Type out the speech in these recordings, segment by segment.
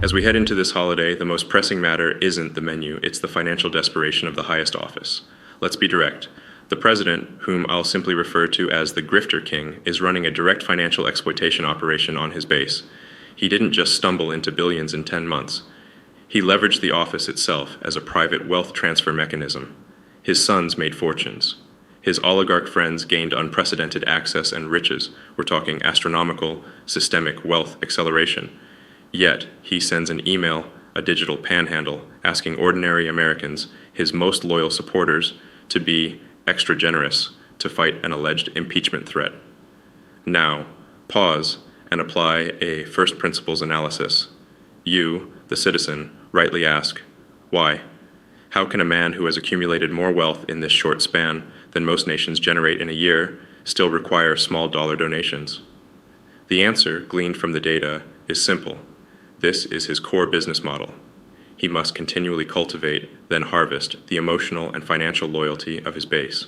As we head into this holiday, the most pressing matter isn't the menu, it's the financial desperation of the highest office. Let's be direct. The president, whom I'll simply refer to as the Grifter King, is running a direct financial exploitation operation on his base. He didn't just stumble into billions in 10 months. He leveraged the office itself as a private wealth transfer mechanism. His sons made fortunes. His oligarch friends gained unprecedented access and riches. We're talking astronomical, systemic wealth acceleration. Yet, he sends an email, a digital panhandle, asking ordinary Americans, his most loyal supporters, to be extra generous to fight an alleged impeachment threat. Now, pause and apply a first principles analysis. You, the citizen, rightly ask, why? How can a man who has accumulated more wealth in this short span than most nations generate in a year still require small dollar donations? The answer, gleaned from the data, is simple. This is his core business model. He must continually cultivate, then harvest, the emotional and financial loyalty of his base.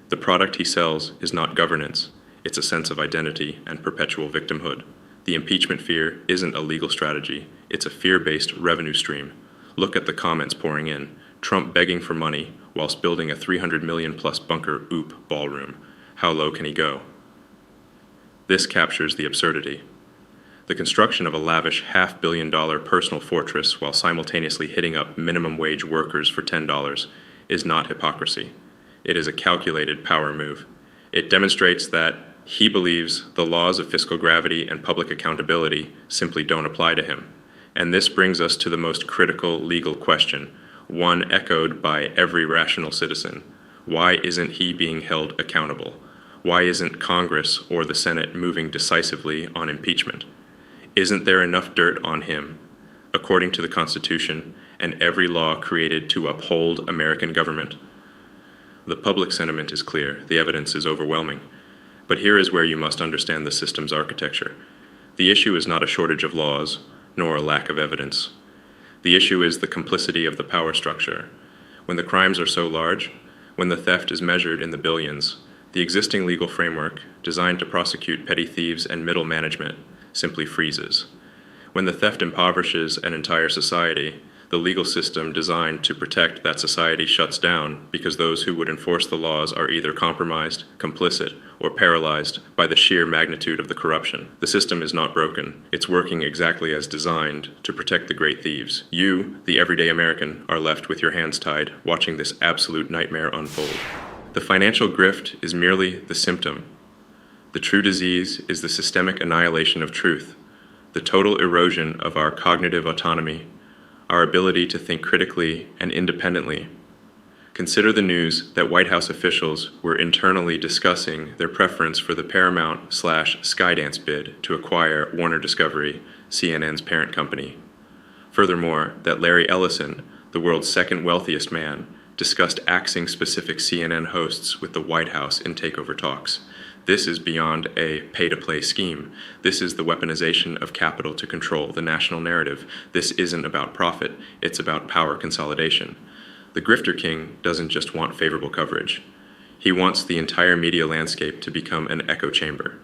The product he sells is not governance, it's a sense of identity and perpetual victimhood. The impeachment fear isn't a legal strategy, it's a fear-based revenue stream. Look at the comments pouring in. Trump begging for money whilst building a 300 million plus bunker ballroom. How low can he go? This captures the absurdity. The construction of a lavish $500 million personal fortress while simultaneously hitting up minimum wage workers for $10 is not hypocrisy. It is a calculated power move. It demonstrates that he believes the laws of fiscal gravity and public accountability simply don't apply to him. And this brings us to the most critical legal question, one echoed by every rational citizen. Why isn't he being held accountable? Why isn't Congress or the Senate moving decisively on impeachment? Isn't there enough dirt on him, according to the Constitution and every law created to uphold American government? The public sentiment is clear, the evidence is overwhelming. But here is where you must understand the system's architecture. The issue is not a shortage of laws, nor a lack of evidence. The issue is the complicity of the power structure. When the crimes are so large, when the theft is measured in the billions, the existing legal framework, designed to prosecute petty thieves and middle management, simply freezes. When the theft impoverishes an entire society, the legal system designed to protect that society shuts down because those who would enforce the laws are either compromised, complicit, or paralyzed by the sheer magnitude of the corruption. The system is not broken. It's working exactly as designed to protect the great thieves. You, the everyday American, are left with your hands tied, watching this absolute nightmare unfold. The financial grift is merely the symptom. The true disease is the systemic annihilation of truth, the total erosion of our cognitive autonomy, our ability to think critically and independently. Consider the news that White House officials were internally discussing their preference for the Paramount/Skydance bid to acquire Warner Discovery, CNN's parent company. Furthermore, that Larry Ellison, the world's second wealthiest man, discussed axing specific CNN hosts with the White House in takeover talks. This is beyond a pay-to-play scheme. This is the weaponization of capital to control the national narrative. This isn't about profit, it's about power consolidation. The Grifter King doesn't just want favorable coverage. He wants the entire media landscape to become an echo chamber.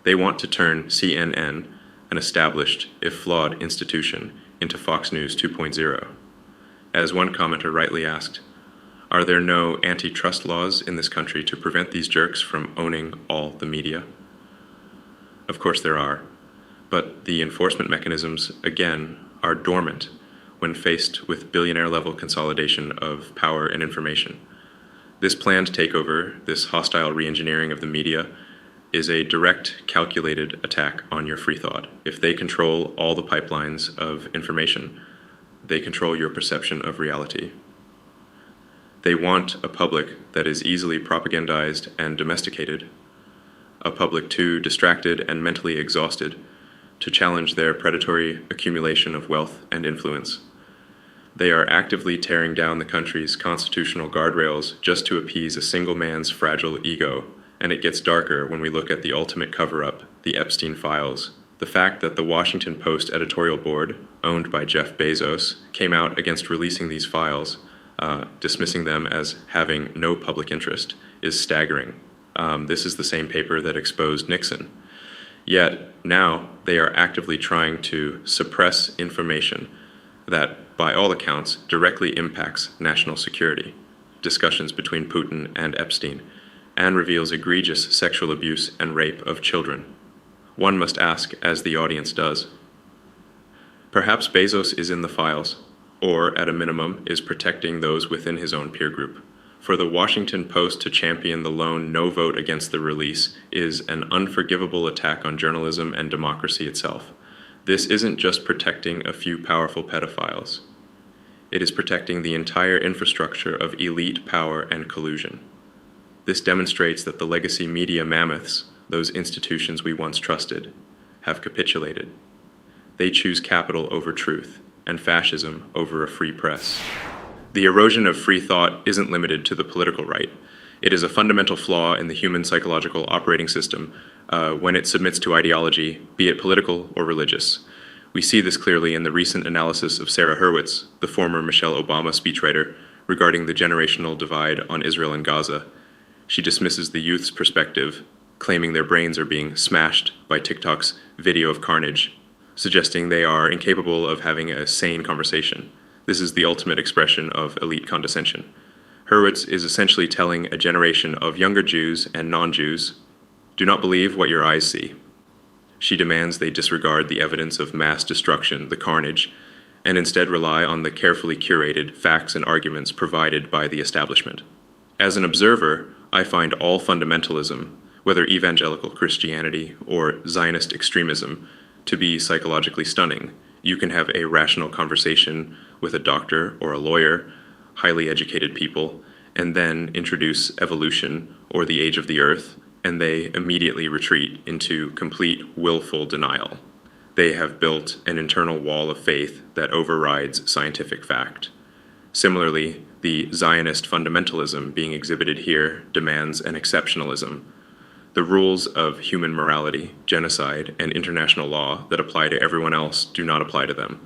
They want to turn CNN, an established, if flawed, institution, into Fox News 2.0. As one commenter rightly asked, are there no antitrust laws in this country to prevent these jerks from owning all the media? Of course there are, but the enforcement mechanisms, again, are dormant when faced with billionaire-level consolidation of power and information. This planned takeover, this hostile re-engineering of the media, is a direct, calculated attack on your free thought. If they control all the pipelines of information, they control your perception of reality. They want a public that is easily propagandized and domesticated, a public too distracted and mentally exhausted to challenge their predatory accumulation of wealth and influence. They are actively tearing down the country's constitutional guardrails just to appease a single man's fragile ego, and it gets darker when we look at the ultimate cover-up, the Epstein files. The fact that the Washington Post editorial board, owned by Jeff Bezos, came out against releasing these files, dismissing them as having no public interest, is staggering. This is the same paper that exposed Nixon. Yet now they are actively trying to suppress information that, by all accounts, directly impacts national security, discussions between Putin and Epstein, and reveals egregious sexual abuse and rape of children. One must ask, as the audience does, perhaps Bezos is in the files, or at a minimum is protecting those within his own peer group. For the Washington Post to champion the lone no vote against the release is an unforgivable attack on journalism and democracy itself. This isn't just protecting a few powerful pedophiles. It is protecting the entire infrastructure of elite power and collusion. This demonstrates that the legacy media mammoths, those institutions we once trusted, have capitulated. They choose capital over truth, and fascism over a free press. The erosion of free thought isn't limited to the political right. It is a fundamental flaw in the human psychological operating system when it submits to ideology, be it political or religious. We see this clearly in the recent analysis of Sarah Hurwitz, the former Michelle Obama speechwriter, regarding the generational divide on Israel and Gaza. She dismisses the youth's perspective, claiming their brains are being smashed by TikTok's video of carnage, suggesting they are incapable of having a sane conversation. This is the ultimate expression of elite condescension. Hurwitz is essentially telling a generation of younger Jews and non-Jews, do not believe what your eyes see. She demands they disregard the evidence of mass destruction, the carnage, and instead rely on the carefully curated facts and arguments provided by the establishment. As an observer, I find all fundamentalism, whether evangelical Christianity or Zionist extremism, to be psychologically stunning. You can have a rational conversation with a doctor or a lawyer, highly educated people, and then introduce evolution or the age of the earth, and they immediately retreat into complete willful denial. They have built an internal wall of faith that overrides scientific fact. Similarly, the Zionist fundamentalism being exhibited here demands an exceptionalism. The rules of human morality, genocide, and international law that apply to everyone else do not apply to them.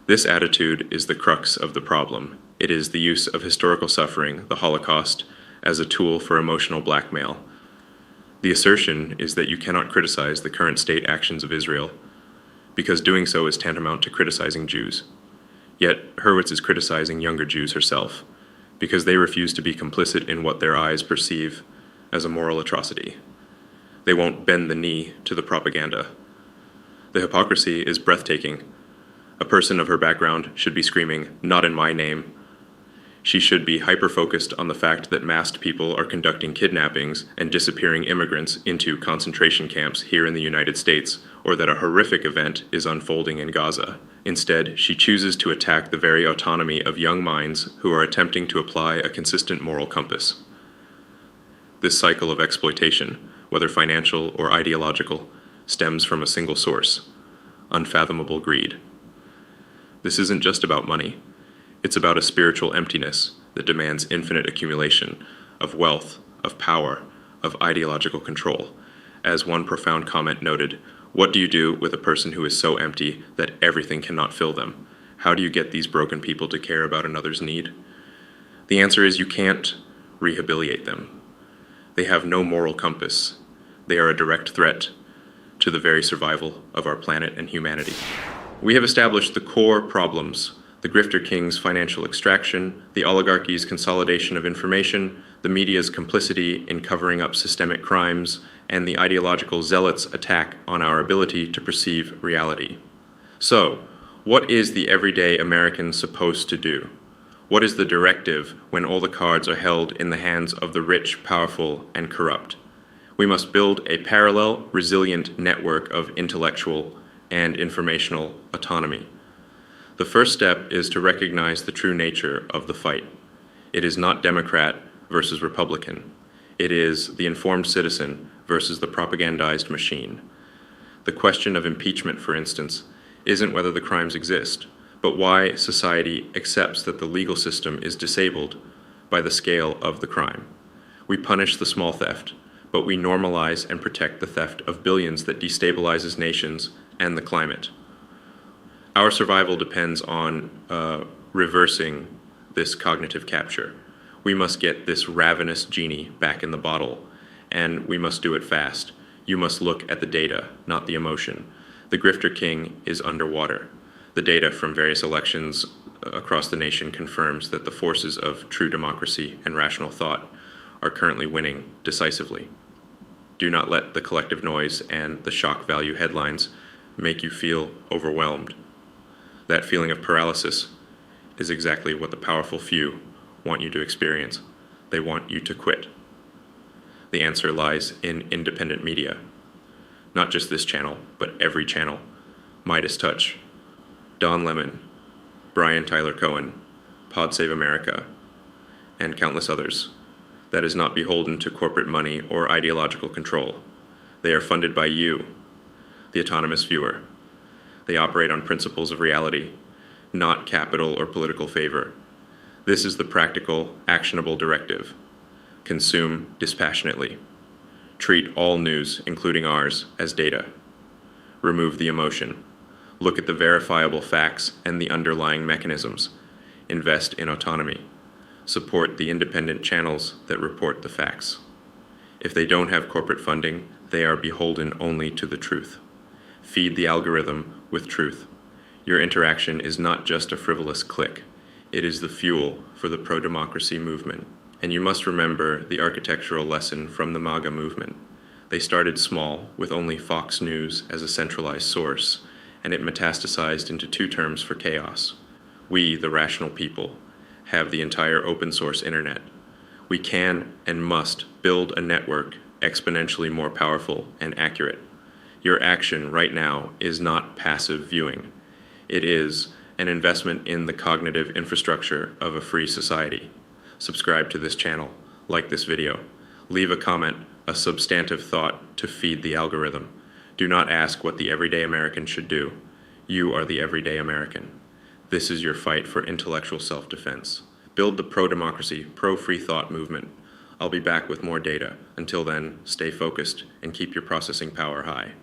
This attitude is the crux of the problem. It is the use of historical suffering, the Holocaust, as a tool for emotional blackmail. The assertion is that you cannot criticize the current state actions of Israel, because doing so is tantamount to criticizing Jews. Yet Hurwitz is criticizing younger Jews herself, because they refuse to be complicit in what their eyes perceive as a moral atrocity. They won't bend the knee to the propaganda. The hypocrisy is breathtaking. A person of her background should be screaming, "Not in my name." She should be hyper-focused on the fact that masked people are conducting kidnappings and disappearing immigrants into concentration camps here in the United States, or that a horrific event is unfolding in Gaza. Instead, she chooses to attack the very autonomy of young minds who are attempting to apply a consistent moral compass. This cycle of exploitation, whether financial or ideological, stems from a single source: unfathomable greed. This isn't just about money. It's about a spiritual emptiness that demands infinite accumulation of wealth, of power, of ideological control. As one profound comment noted, what do you do with a person who is so empty that everything cannot fill them? How do you get these broken people to care about another's need? The answer is you can't rehabilitate them. They have no moral compass. They are a direct threat to the very survival of our planet and humanity. We have established the core problems: the grifter king's financial extraction, the oligarchy's consolidation of information, the media's complicity in covering up systemic crimes, and the ideological zealots' attack on our ability to perceive reality. So, what is the everyday American supposed to do? What is the directive when all the cards are held in the hands of the rich, powerful, and corrupt? We must build a parallel, resilient network of intellectual and informational autonomy. The first step is to recognize the true nature of the fight. It is not Democrat versus Republican. It is the informed citizen versus the propagandized machine. The question of impeachment, for instance, isn't whether the crimes exist, but why society accepts that the legal system is disabled by the scale of the crime. We punish the small theft, but we normalize and protect the theft of billions that destabilizes nations and the climate. Our survival depends on reversing this cognitive capture. We must get this ravenous genie back in the bottle, and we must do it fast. You must look at the data, not the emotion. The grifter king is underwater. The data from various elections across the nation confirms that the forces of true democracy and rational thought are currently winning decisively. Do not let the collective noise and the shock value headlines make you feel overwhelmed. That feeling of paralysis is exactly what the powerful few want you to experience. They want you to quit. The answer lies in independent media. Not just this channel, but every channel. Midas Touch, Don Lemon, Brian Tyler Cohen, Pod Save America, and countless others. That is not beholden to corporate money or ideological control. They are funded by you, the autonomous viewer. They operate on principles of reality, not capital or political favor. This is the practical, actionable directive. Consume dispassionately. Treat all news, including ours, as data. Remove the emotion. Look at the verifiable facts and the underlying mechanisms. Invest in autonomy. Support the independent channels that report the facts. If they don't have corporate funding, they are beholden only to the truth. Feed the algorithm with truth. Your interaction is not just a frivolous click. It is the fuel for the pro-democracy movement. And you must remember the architectural lesson from the MAGA movement. They started small, with only Fox News as a centralized source, and it metastasized into two terms for chaos. We, the rational people, have the entire open source internet. We can and must build a network exponentially more powerful and accurate. Your action right now is not passive viewing. It is an investment in the cognitive infrastructure of a free society. Subscribe to this channel, like this video. Leave a comment, a substantive thought to feed the algorithm. Do not ask what the everyday American should do. You are the everyday American. This is your fight for intellectual self-defense. Build the pro-democracy, pro-free thought movement. I'll be back with more data. Until then, stay focused and keep your processing power high.